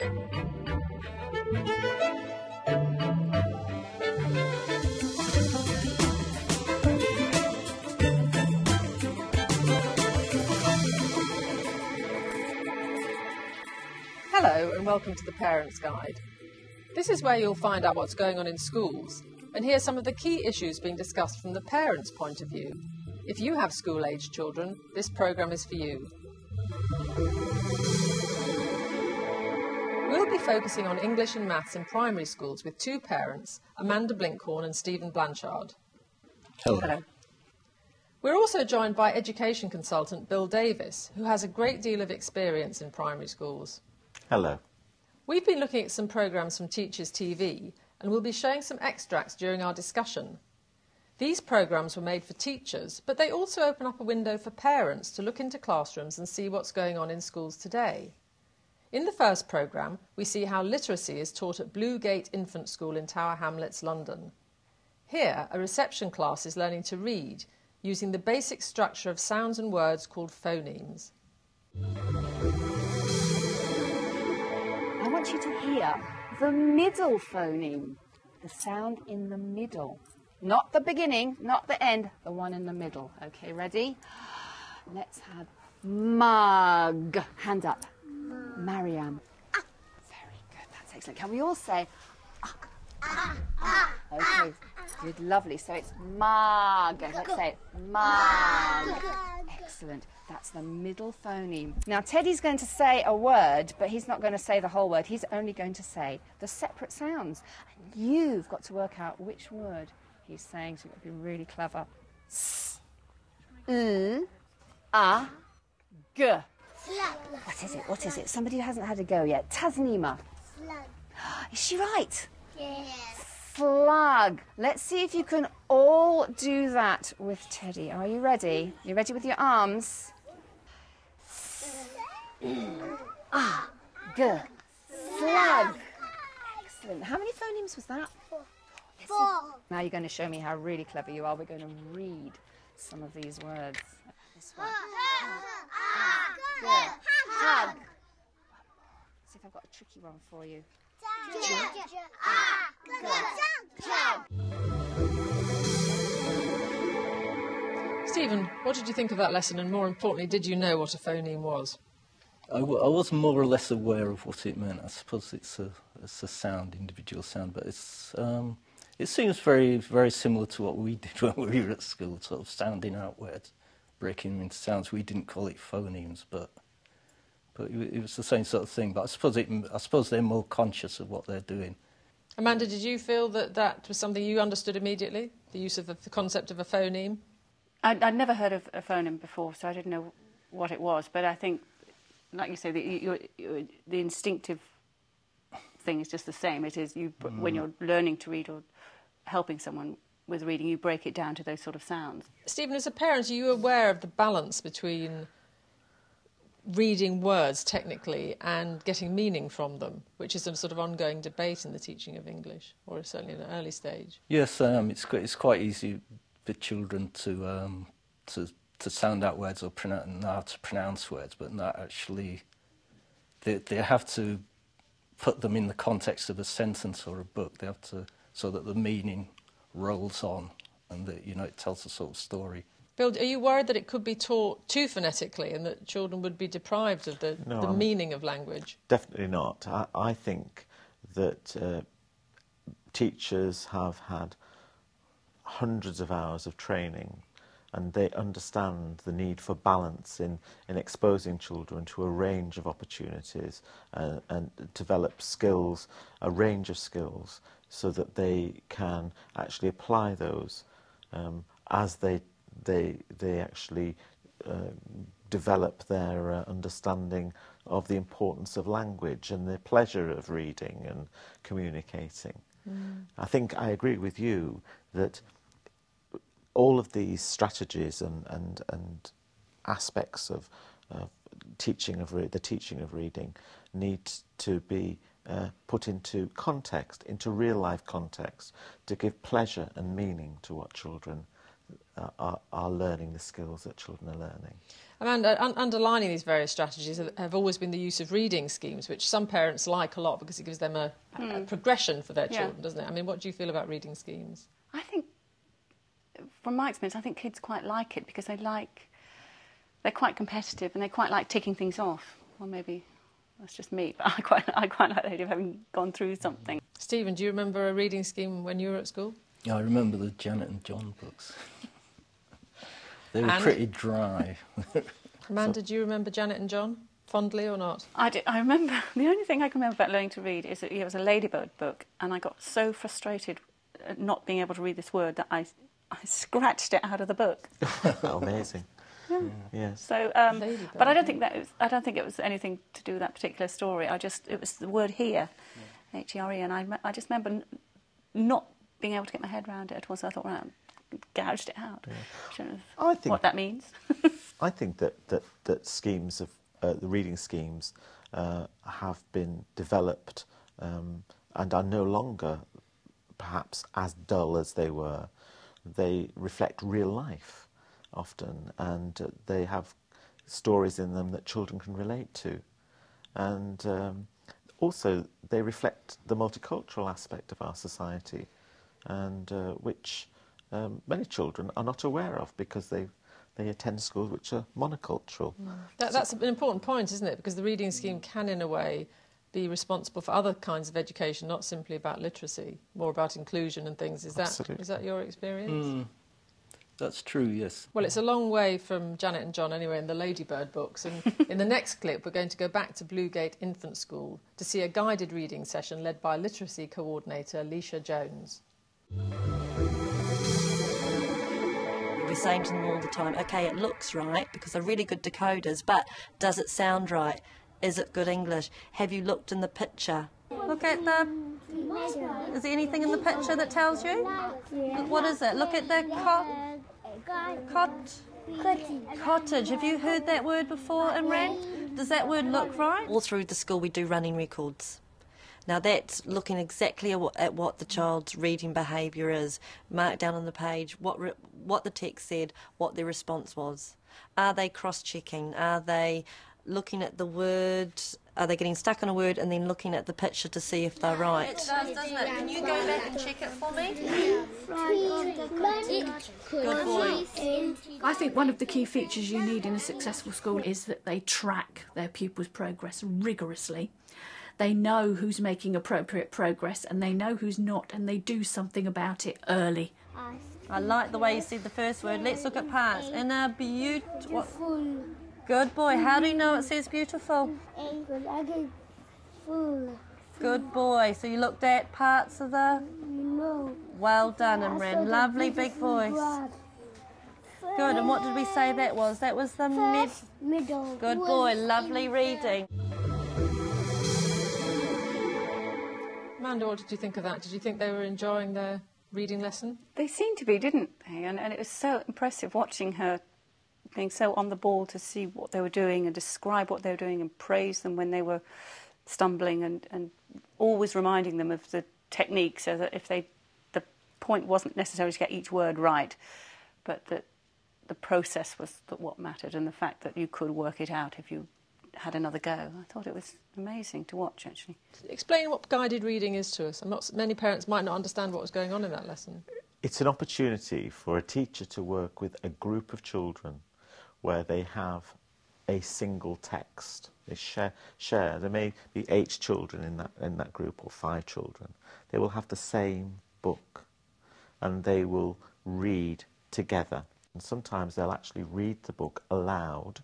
Hello and welcome to the Parents Guide. This is where you'll find out what's going on in schools and hear some of the key issues being discussed from the parents' point of view. If you have school-aged children, this programme is for you. We'll be focusing on English and maths in primary schools with two parents, Amanda Blinkhorn and Stephen Blanchard. Hello. Hello. We're also joined by education consultant Bill Davis, who has a great deal of experience in primary schools. Hello. We've been looking at some programmes from Teachers TV and we'll be showing some extracts during our discussion. These programmes were made for teachers, but they also open up a window for parents to look into classrooms and see what's going on in schools today. In the first programme, we see how literacy is taught at Blue Gate Infant School in Tower Hamlets, London. Here, a reception class is learning to read using the basic structure of sounds and words called phonemes. I want you to hear the middle phoneme, the sound in the middle. Not the beginning, not the end, the one in the middle. Okay, ready? Let's have mug. Hand up. Marianne. Very good, that's excellent. Can we all say Okay, good, lovely. So it's mug. Let's say it. Mug. Excellent. That's the middle phoneme. Now, Teddy's going to say a word, but he's not going to say the whole word. He's only going to say the separate sounds. And you've got to work out which word he's saying, so you've got to be really clever. S, L, A, G. What is it? What is it? Somebody who hasn't had a go yet. Tasnima. Slug. Is she right? Yes. Slug. Let's see if you can all do that with Teddy. Are you ready? You ready with your arms? Ah, G. Slug. Excellent. How many phonemes was that? Four. Now you're going to show me how really clever you are. We're going to read some of these words. This one. Good. Hug. See if I've got a tricky one for you. Stephen, what did you think of that lesson, and more importantly, did you know what a phoneme was? I was more or less aware of what it meant. I suppose it's a sound, individual sound, but it seems very, very similar to what we did when we were at school, sort of sounding out words, breaking them into sounds. We didn't call it phonemes, but it was the same sort of thing. But I suppose they're more conscious of what they're doing. Amanda, did you feel that that was something you understood immediately, the use of the concept of a phoneme? I'd never heard of a phoneme before, so I didn't know what it was. But I think, like you say, the instinctive thing is just the same. It is when you're learning to read or helping someone with reading, you break it down to those sort of sounds. Stephen, as a parent, are you aware of the balance between reading words technically and getting meaning from them, which is a sort of ongoing debate in the teaching of English, or certainly in an early stage? Yes, it's quite easy for children to sound out words or know how to pronounce words, but not actually. They have to put them in the context of a sentence or a book. They have to, so that the meaning rolls on, and that it tells a sort of story. Bill, are you worried that it could be taught too phonetically and that children would be deprived of the meaning of language? Definitely not. I think that teachers have had hundreds of hours of training, and they understand the need for balance in exposing children to a range of opportunities and develop skills, a range of skills, so that they can actually apply those as they actually develop their understanding of the importance of language and the pleasure of reading and communicating. I think I agree with you that all of these strategies and aspects of the teaching of reading need to be put into context, into real life context, to give pleasure and meaning to what children are learning the skills that children are learning. Amanda, underlining these various strategies have always been the use of reading schemes, which some parents like a lot because it gives them a progression for their children, doesn't it? I mean, what do you feel about reading schemes? I think, from my experience, I think kids quite like it because they're quite competitive and they quite like ticking things off. Well, maybe that's just me, but I quite like the idea of having gone through something. Stephen, do you remember a reading scheme when you were at school? Yeah, I remember the Janet and John books. They were pretty dry. Amanda, do you remember Janet and John fondly or not? I remember, the only thing I can remember about learning to read is that it was a Ladybird book, and I got so frustrated at not being able to read this word that I scratched it out of the book. Amazing. Yeah. Yes. So, but I don't think it was anything to do with that particular story. It was the word here, H-E-R-E, and I just remember not being able to get my head around it at all. So I thought, right, gouged it out. Yeah. I don't know what that means. I think that schemes of the reading schemes have been developed and are no longer perhaps as dull as they were. They reflect real life often, and they have stories in them that children can relate to, and also they reflect the multicultural aspect of our society, and which many children are not aware of because they attend schools which are monocultural. That's an important point, isn't it? Because the reading scheme can, in a way, be responsible for other kinds of education, not simply about literacy, more about inclusion and things. Is that your experience? That's true, yes. Well, it's a long way from Janet and John anyway in the Ladybird books. And in the next clip, we're going to go back to Bluegate Infant School to see a guided reading session led by literacy coordinator Leisha Jones. We're saying to them all the time, OK, it looks right because they're really good decoders, but does it sound right? Is it good English? Have you looked in the picture? Look at the... Is there anything in the picture that tells you? What is it? Look at the cottage. Have you heard that word before, Imran? Does that word look right? All through the school we do running records. Now that's looking exactly at what the child's reading behaviour is. Mark down on the page what the text said, what their response was. Are they cross-checking? Are they looking at the word? Are they getting stuck on a word and then looking at the picture to see if they're right? It does, doesn't it? Can you go back and check it for me? Good boy. I think one of the key features you need in a successful school is that they track their pupils' progress rigorously. They know who's making appropriate progress and they know who's not, and they do something about it early. I like the way you said the first word. Let's look at parts. In a beautiful... Good boy. How do you know it says beautiful? Good boy. So you looked at parts of the... Well done, Imran. Lovely big voice. Good. And what did we say that was? That was the middle. Good boy. Lovely reading. Amanda, what did you think of that? Did you think they were enjoying their reading lesson? They seemed to be, didn't they? And it was so impressive watching her being so on the ball to see what they were doing and describe what they were doing and praise them when they were stumbling, and always reminding them of the technique, so that if the point wasn't necessarily to get each word right, but that the process was what mattered, and the fact that you could work it out if you had another go. I thought it was amazing to watch, actually. Explain what guided reading is to us. Many parents might not understand what was going on in that lesson. It's an opportunity for a teacher to work with a group of children where they have a single text. They share. There may be 8 children in that group, or 5 children. They will have the same book, and they will read together. And sometimes they'll actually read the book aloud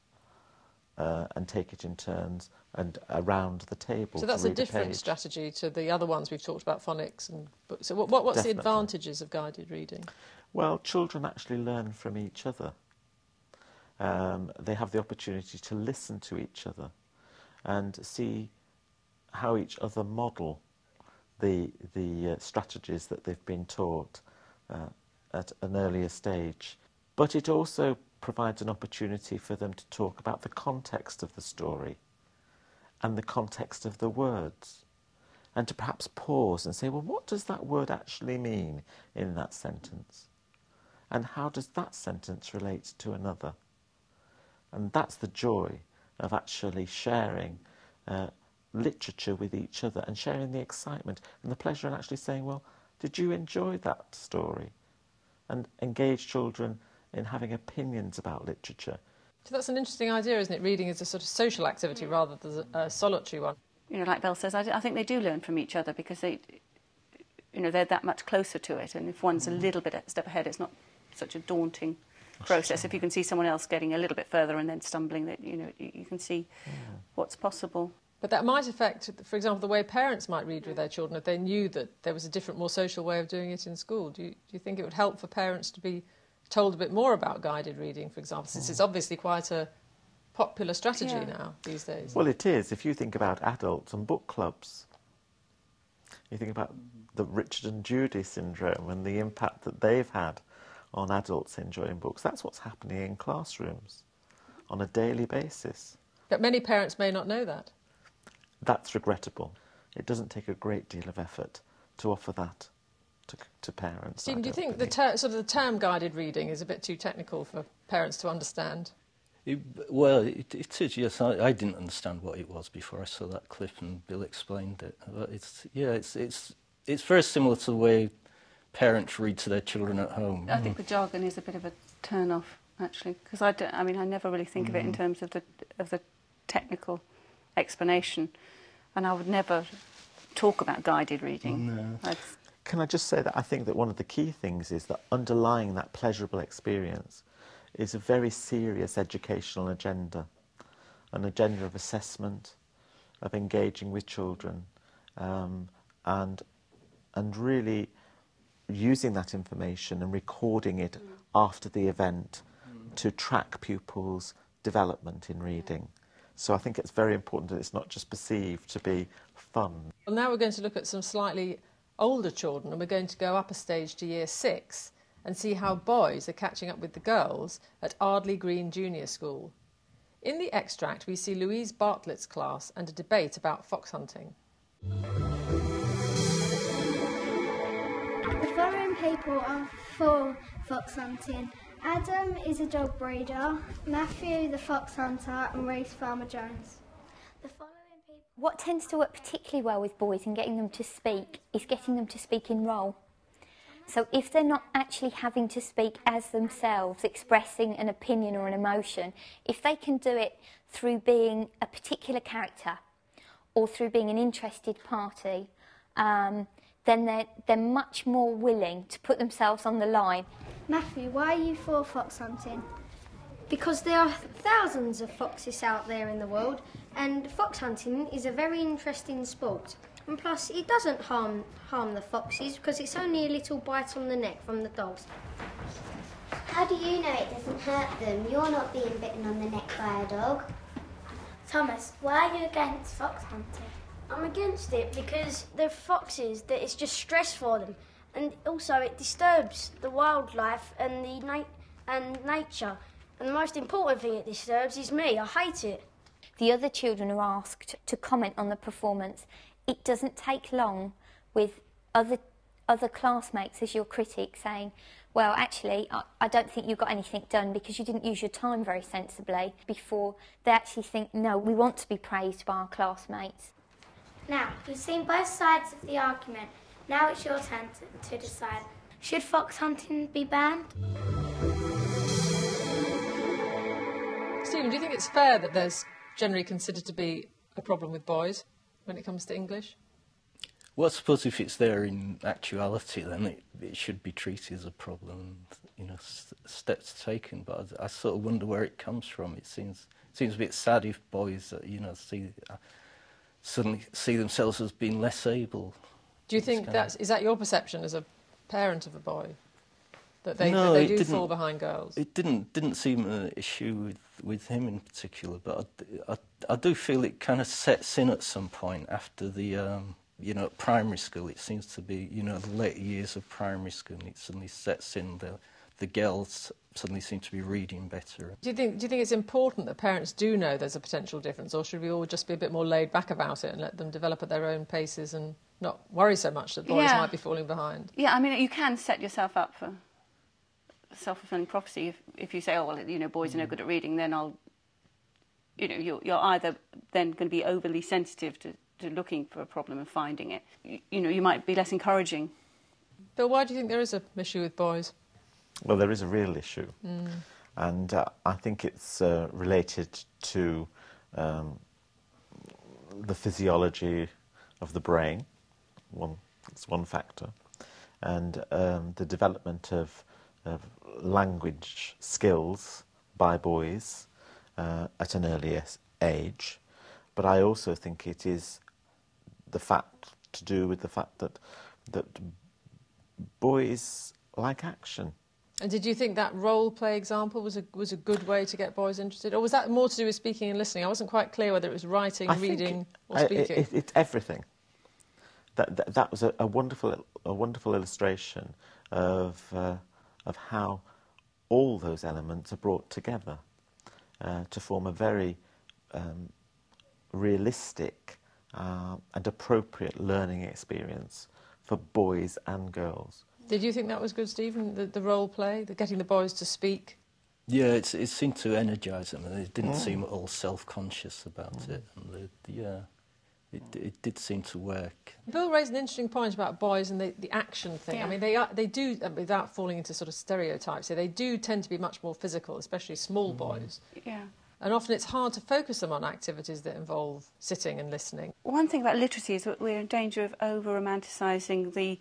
and take it in turns and around the table. So that's a different strategy to the other ones we've talked about, phonics and books. So what's the advantages of guided reading? Well, children actually learn from each other. They have the opportunity to listen to each other and see how each other model the strategies that they've been taught at an earlier stage. But it also provides an opportunity for them to talk about the context of the story and the context of the words, and to perhaps pause and say, well, what does that word actually mean in that sentence? and how does that sentence relate to another? And that's the joy of actually sharing literature with each other and sharing the excitement and the pleasure in actually saying, well, did you enjoy that story? And engage children in having opinions about literature. So that's an interesting idea, isn't it? Reading is a sort of social activity rather than a solitary one. You know, like Belle says, I think they do learn from each other because they, you know, they're that much closer to it. And if one's a little bit a step ahead, it's not such a daunting process. If you can see someone else getting a little bit further and then stumbling, that you know, you can see what's possible. But that might affect, for example, the way parents might read with their children if they knew that there was a different, more social way of doing it in school. Do you think it would help for parents to be told a bit more about guided reading, for example, since it's obviously quite a popular strategy now these days? Well, it is. If you think about adults and book clubs, you think about the Richard and Judy syndrome and the impact that they've had on adults enjoying books. That's what's happening in classrooms on a daily basis. But many parents may not know that. That's regrettable. It doesn't take a great deal of effort to offer that to parents. Stephen, do you think the term guided reading is a bit too technical for parents to understand? It is, yes. I didn't understand what it was before I saw that clip and Bill explained it. But it's very similar to the way parents read to their children at home. I think the jargon is a bit of a turn-off, actually, because I never really think of it in terms of the technical explanation, and I would never talk about guided reading. No. Can I just say that I think that one of the key things is that underlying that pleasurable experience is a very serious educational agenda, an agenda of assessment, of engaging with children, and really using that information and recording it after the event to track pupils' development in reading. So I think it's very important that it's not just perceived to be fun. Well, now we're going to look at some slightly older children, and we're going to go up a stage to Year 6 and see how boys are catching up with the girls at Ardley Green Junior School. In the extract, we see Louise Bartlett's class and a debate about fox hunting. The following people are for fox hunting. Adam is a dog breeder, Matthew the fox hunter, and Reese Farmer Jones. The following people... What tends to work particularly well with boys in getting them to speak is getting them to speak in role. So if they're not actually having to speak as themselves, expressing an opinion or an emotion, if they can do it through being a particular character or through being an interested party, then they're much more willing to put themselves on the line. Matthew, why are you for fox hunting? Because there are thousands of foxes out there in the world, and fox hunting is a very interesting sport. And plus, it doesn't harm the foxes because it's only a little bite on the neck from the dogs. How do you know it doesn't hurt them? You're not being bitten on the neck by a dog. Thomas, why are you against fox hunting? I'm against it because the foxes, that it's just stress for them, and also it disturbs the wildlife and nature. And the most important thing it disturbs is me. I hate it. The other children are asked to comment on the performance. It doesn't take long with other classmates as your critic saying, well, actually, I don't think you got anything done because you didn't use your time very sensibly, before they actually think, no, we want to be praised by our classmates. Now, you've seen both sides of the argument. Now it's your turn to decide. Should fox hunting be banned? Stephen, do you think it's fair that there's generally considered to be a problem with boys when it comes to English? Well, I suppose if it's there in actuality, then it should be treated as a problem, you know, steps taken. But I sort of wonder where it comes from. It seems a bit sad if boys, you know, suddenly see themselves as being less able. Do you think is that your perception as a parent of a boy, that they do fall behind girls? It didn't seem an issue with him in particular, but I do feel it kind of sets in at some point after the you know, at primary school. It seems to be, you know, the later years of primary school, and it suddenly sets in. The girls suddenly seem to be reading better. Do you think it's important that parents do know there's a potential difference, or should we all just be a bit more laid back about it and let them develop at their own paces and not worry so much that boys might be falling behind? Yeah, I mean, you can set yourself up self-fulfilling prophecy. If you say, oh, well, you know, boys are no good at reading, then you're either then going to be overly sensitive to looking for a problem and finding it. You know, you might be less encouraging. Bill, why do you think there is an issue with boys? Well, there is a real issue. And I think it's related to the physiology of the brain. It's one factor. And the development of language skills by boys at an early age. But I also think it is to do with the fact that boys like action. And did you think that role play example was a good way to get boys interested, or was that more to do with speaking and listening? I wasn't quite clear whether it was writing, reading, or speaking. It's everything. That was a wonderful illustration of how all those elements are brought together to form a very realistic and appropriate learning experience for boys and girls. Did you think that was good, Stephen, the role play, getting the boys to speak? Yeah, it seemed to energise them, and they didn't seem at all self-conscious about it. And it did seem to work. Bill raised an interesting point about boys and the action thing. Yeah. I mean, they do, without falling into sort of stereotypes, they do tend to be much more physical, especially small boys. Yeah. And often it's hard to focus them on activities that involve sitting and listening. One thing about literacy is that we're in danger of over-romanticising the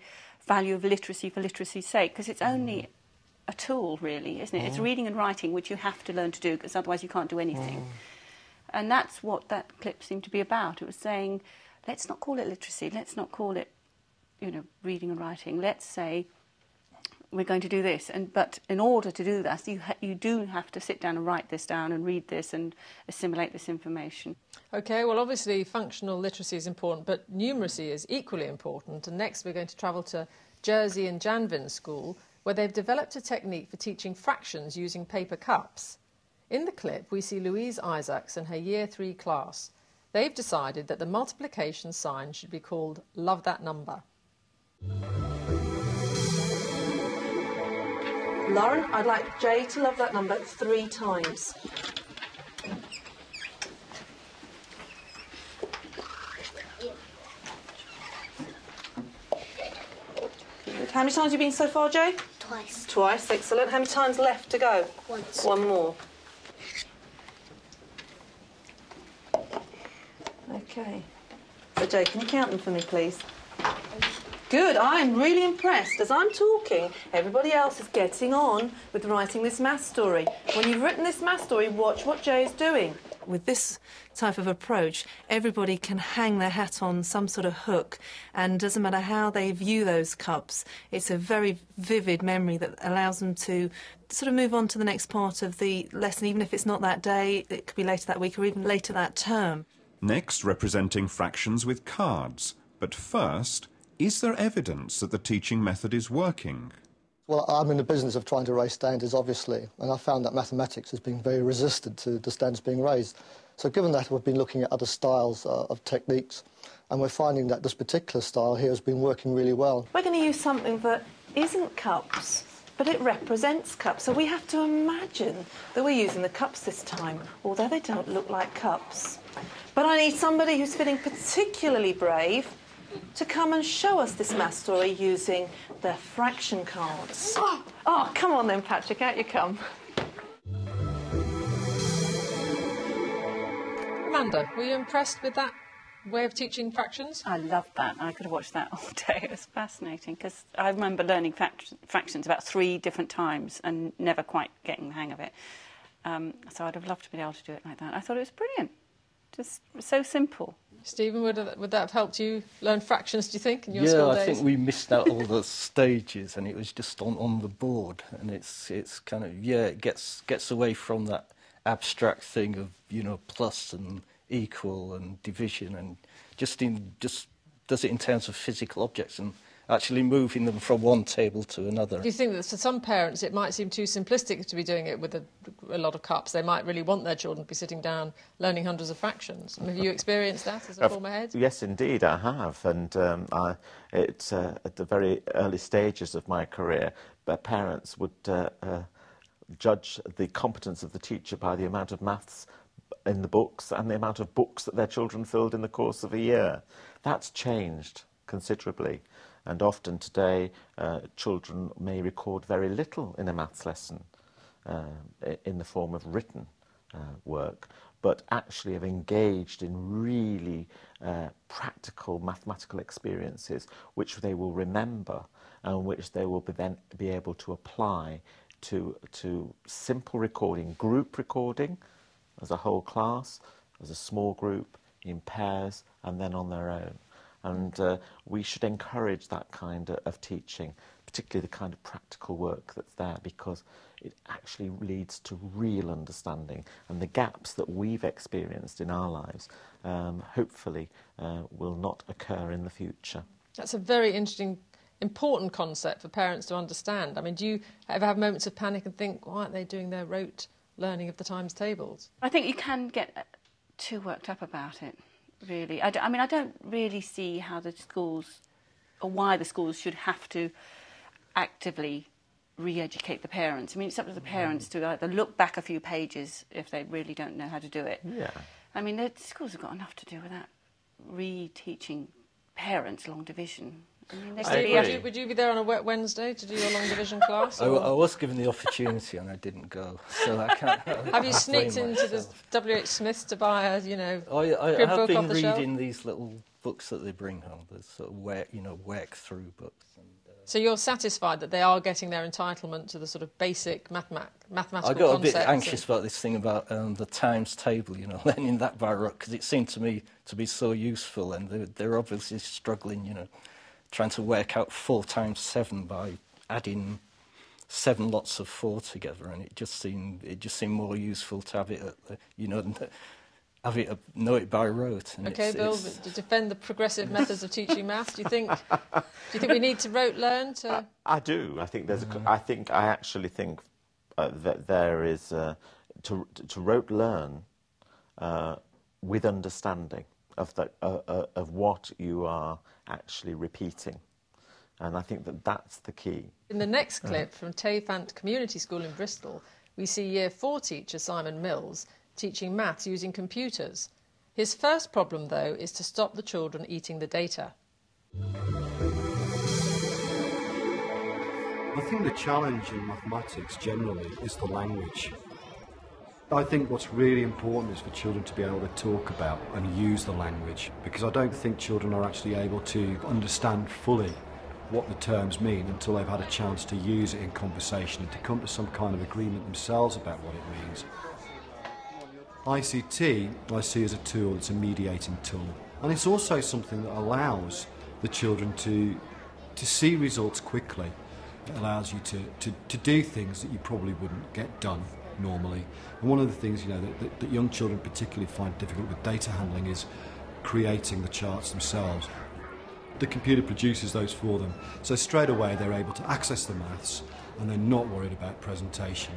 value of literacy for literacy's sake, because it's only a tool, really, isn't it? It's reading and writing, which you have to learn to do, because otherwise you can't do anything. And that's what that clip seemed to be about. It was saying, let's not call it literacy, let's not call it, you know, reading and writing. Let's say we're going to do this. But in order to do that, you do have to sit down and write this down and read this and assimilate this information. OK, well, obviously functional literacy is important, but numeracy is equally important. And next we're going to travel to Jersey and Janvin's school, where they've developed a technique for teaching fractions using paper cups. In the clip, we see Louise Isaacs and her Year 3 class. They've decided that the multiplication sign should be called Love That Number. Lauren, I'd like Jay to love that number 3 times. Good. How many times have you been so far, Jay? Twice. Twice, excellent. How many times left to go? Once. One more. OK. So, Jay, can you count them for me, please? Good. I'm really impressed. As I'm talking, everybody else is getting on with writing this math story. When you've written this math story, watch what Jay is doing. With this type of approach, everybody can hang their hat on some sort of hook, and doesn't matter how they view those cups, it's a very vivid memory that allows them to sort of move on to the next part of the lesson, even if it's not that day, it could be later that week or even later that term. Next, representing fractions with cards. But first, is there evidence that the teaching method is working? Well, I'm in the business of trying to raise standards, obviously, and I found that mathematics has been very resistant to the standards being raised. So given that, we've been looking at other styles of techniques, and we're finding that this particular style here has been working really well. We're going to use something that isn't cups, but it represents cups. So we have to imagine that we're using the cups this time, although they don't look like cups. But I need somebody who's feeling particularly brave to come and show us this math story using their fraction cards. Oh, come on then, Patrick, out you come. Amanda, were you impressed with that way of teaching fractions? I loved that. I could have watched that all day. It was fascinating, because I remember learning fractions about 3 different times and never quite getting the hang of it. So I'd have loved to be able to do it like that. I thought it was brilliant. Just so simple. Stephen, would that have helped you learn fractions, do you think, in your school days? Yeah, I think we missed out all the stages, and it was just on the board, and it's kind of, yeah, it gets away from that abstract thing of, you know, plus and equal and division, and just does it in terms of physical objects, and actually moving them from one table to another. Do you think that for some parents it might seem too simplistic to be doing it with a lot of cups? They might really want their children to be sitting down learning hundreds of fractions. Have you experienced that as a former head? Yes, indeed, I have. And it's at the very early stages of my career, parents would judge the competence of the teacher by the amount of maths in the books and the amount of books that their children filled in the course of a year. That's changed considerably, and often today children may record very little in a maths lesson in the form of written work, but actually have engaged in really practical mathematical experiences which they will remember and which they will then be able to apply to simple recording, group recording, as a whole class, as a small group, in pairs, and then on their own. And we should encourage that kind of teaching, particularly the kind of practical work that's there, because it actually leads to real understanding, and the gaps that we've experienced in our lives hopefully will not occur in the future. That's a very interesting, important concept for parents to understand. I mean, do you ever have moments of panic and think, why aren't they doing their rote learning of the times tables? I think you can get too worked up about it, really. I mean, I don't really see how the schools, or why the schools should have to actively re-educate the parents. I mean, it's up to the parents to either look back a few pages if they really don't know how to do it. Yeah. I mean, the schools have got enough to do without re-teaching parents long division. I mean, Steve, would you be there on a wet Wednesday to do your long division class? I was given the opportunity and I didn't go, so I can't. Have you sneaked into the W.H. Smith's to buy a, crib I book have been off the shelf? reading these little books that they bring home, the sort of work through books. And, so you're satisfied that they are getting their entitlement to the sort of basic mathematical concepts? I got a bit anxious about this thing about the times table, learning that by rote, because it seemed to me to be so useful, and they're obviously struggling, trying to work out 4 times 7 by adding 7 lots of 4 together, and it just seemed more useful to have it at know it by rote. And okay, Bill, to defend the progressive methods of teaching maths, do you think we need to rote learn? I do. I think there's I actually think that there is to rote learn with understanding of what you are actually repeating, and I think that's the key. In the next clip from Tayfant Community School in Bristol, we see Year 4 teacher Simon Mills teaching maths using computers. His first problem, though, is to stop the children eating the data. I think the challenge in mathematics generally is the language. I think what's really important is for children to be able to talk about and use the language, because I don't think children are actually able to understand fully what the terms mean until they've had a chance to use it in conversation and to come to some kind of agreement themselves about what it means. ICT I see as a tool, it's a mediating tool, and it's also something that allows the children to see results quickly. It allows you to do things that you probably wouldn't get done normally. And one of the things that young children particularly find difficult with data handling is creating the charts themselves. The computer produces those for them, so straight away they're able to access the maths and they're not worried about presentation.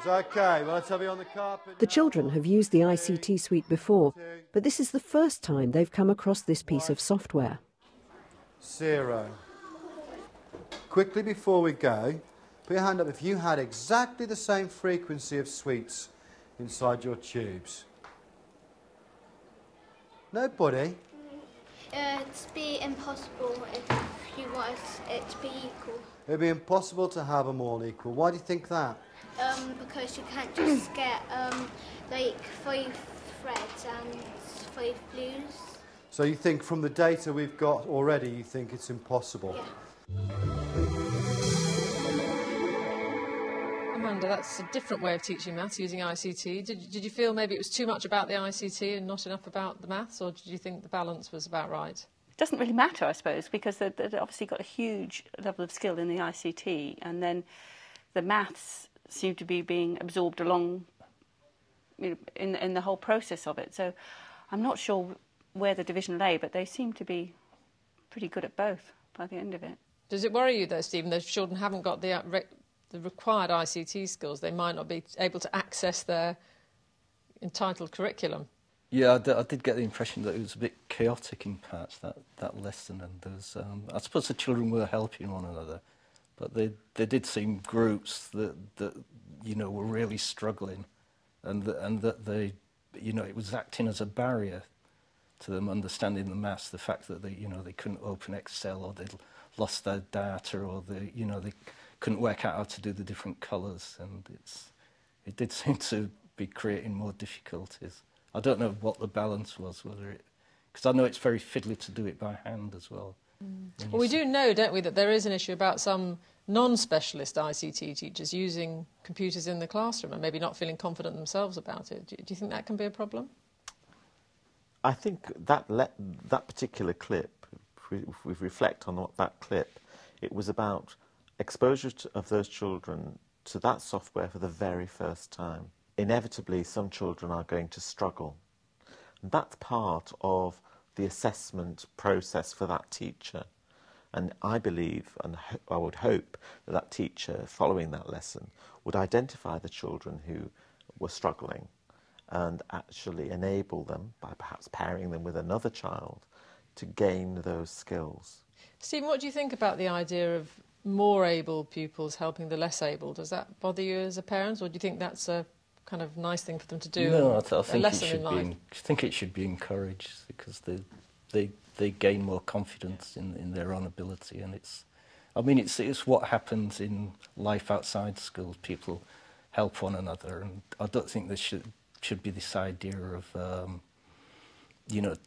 Okay, well, let's have you on the carpet. The children have used the ICT suite before, but this is the first time they've come across this piece of software. 0. Quickly before we go, put your hand up if you had exactly the same frequency of sweets inside your tubes. Nobody? It'd be impossible if you want it to be equal. It'd be impossible to have them all equal. Why do you think that? Because you can't just get like 5 threads and 5 blues. So you think from the data we've got already, you think it's impossible? Yeah. Amanda, that's a different way of teaching maths using ICT. Did you feel maybe it was too much about the ICT and not enough about the maths, or did you think the balance was about right? It doesn't really matter, I suppose, because they've obviously got a huge level of skill in the ICT, and then the maths seem to be being absorbed along in the whole process of it. So I'm not sure where the division lay, but they seem to be pretty good at both. by the end of it. Does it worry you, though, Stephen, those children haven't got the required ICT skills? They might not be able to access their entitled curriculum. Yeah, I did get the impression that it was a bit chaotic in parts, that lesson, and there's, I suppose the children were helping one another, but they did seem groups that you know, were really struggling, and that they, you know, it was acting as a barrier to them understanding the maths, the fact that they couldn't open Excel, or they'd lost their data, or they couldn't work out how to do the different colours, and it did seem to be creating more difficulties. I don't know what the balance was, because I know it's very fiddly to do it by hand as well. Mm. Well, we do know, don't we, that there is an issue about some non-specialist ICT teachers using computers in the classroom and maybe not feeling confident themselves about it. Do you think that can be a problem? I think that particular clip, if we reflect on that clip, it was about exposure of those children to that software for the very first time. Inevitably, some children are going to struggle. And that's part of the assessment process for that teacher. And I believe, and I would hope, that teacher, following that lesson, would identify the children who were struggling and actually enable them, by perhaps pairing them with another child, to gain those skills. Stephen, what do you think about the idea of more able pupils helping the less able? Does that bother you as a parent, or do you think that's a kind of nice thing for them to do? No, I think it should be encouraged, because they gain more confidence in their own ability, and it's what happens in life outside schools. People help one another, and I don't think there should be this idea of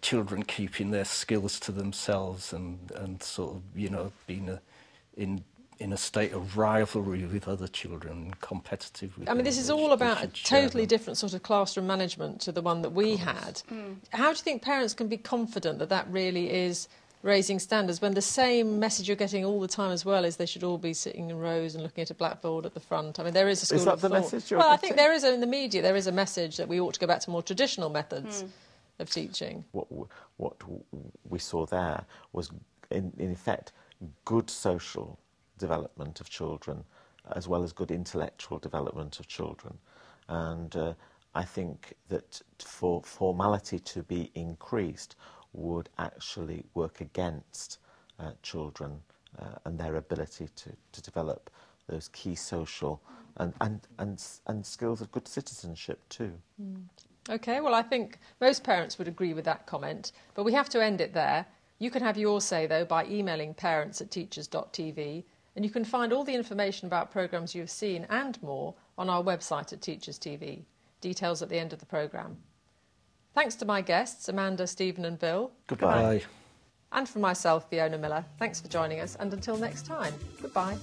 children keeping their skills to themselves and sort of being in a state of rivalry with other children, competitive with them. This is all about a totally different sort of classroom management to the one that we had. Mm. How do you think parents can be confident that really is raising standards when the same message you're getting all the time as well is they should all be sitting in rows and looking at a blackboard at the front? There is a school of thought. Is that the message you're getting? I think there is, in the media, there is a message that we ought to go back to more traditional methods of teaching. What we saw there was, in effect, good social development of children, as well as good intellectual development of children. And I think that for formality to be increased would actually work against children and their ability to develop those key social and skills of good citizenship too. Mm. OK, well, I think most parents would agree with that comment, but we have to end it there. You can have your say, though, by emailing parents@teachers.tv, and you can find all the information about programmes you have seen and more on our website at Teachers TV. Details at the end of the programme. Thanks to my guests, Amanda, Stephen and Bill. Goodbye. And from myself, Fiona Miller. Thanks for joining us, and until next time, goodbye.